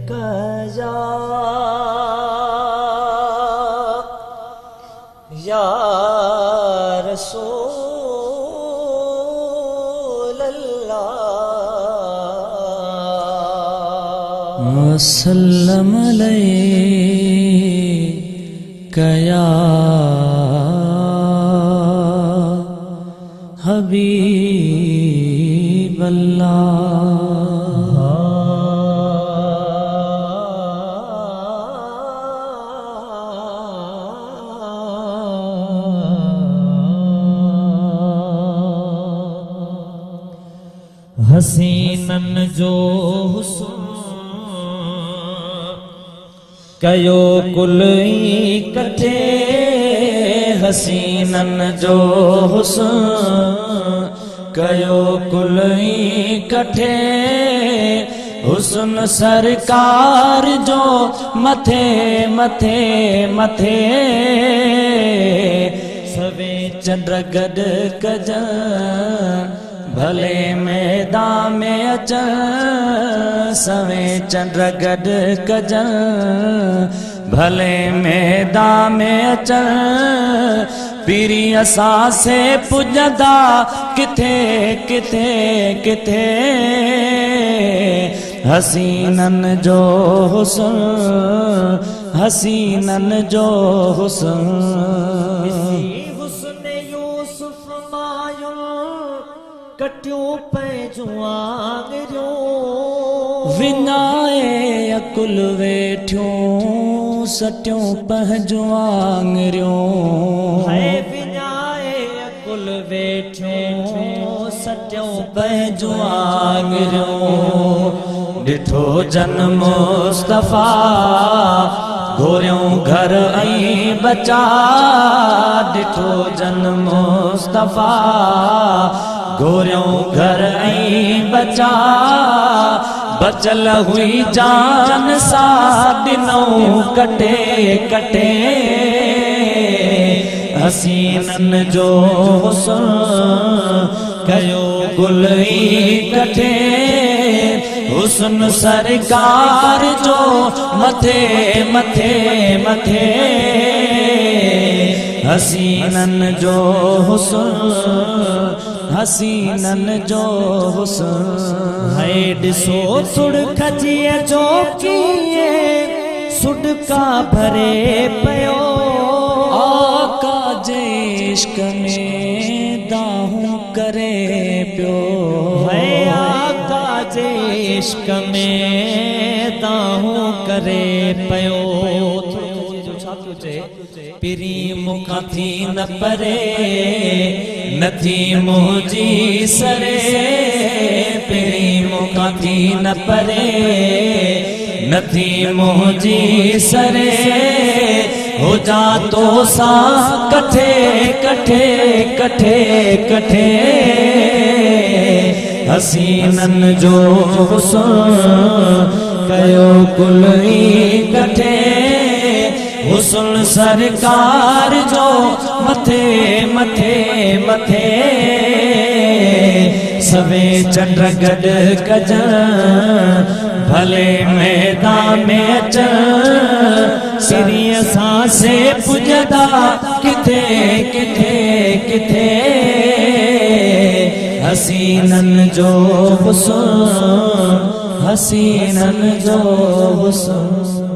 कया या रसूल अल्लाह वसल्लम अलैका या हबीब अल्लाह। हसीनन जो हुस्न कयो कुल इकट्ठे हसीनन जो हुस्न कयो कुल इकट्ठे हुस्न सरकार जो मथे मथे मथे सवे चंद्र गड कजन भले मैदान में अचन सवे चंद्र गड कजन भले मैदान में अचन पीरी असा से पुजदा किथे किथे किथे हसीनन जो हुस्न हसीनन जो हुस्न कटियों पैजूं आंगरियों विनाए अकुल वेठियों सटियों पंहिंजूं आंगरियों है विनाए अकुल वेठियों सटियों पंहिंजूं आंगरियों ॾिठो जन मुस्तफ़ा घोरियों घर ऐं बचा ॾिठो जन मुस्तफ़ा घोरियों घर ऐं बचा बचल हुई जान सा ॾिनऊं कटे कटे हसीनन जो हुस्न कयो गुल इकट्ठे हुस्न सरकार जो मथे मथे मथे हसीनन जो हुस्न हसीनन जो हुस्न है ॾिसो सुड़खजीअ जो कीअं सुडका भरे पियो आका जे इश्क में दाहूं करे पियो है आका जे इश्क में दाहूं करे पियो पिरी मुखां थी न परे नथी मुंहिंजी सरे पिरी मुखां थी न परे नथी मुंहिंजी सरे हुजा तो सां कठे कठे कठे कठे हसीनन जो हुस्न कयो कुल इकट्ठे हुस्न सरकार जो मथे मथे मथे सवे चंद्र गड कजन भले मैदान में अचन सिरीअ सां से पुजदा किथे किथे किथे हसीनन जो हुस्न हसीनन जो हुस्न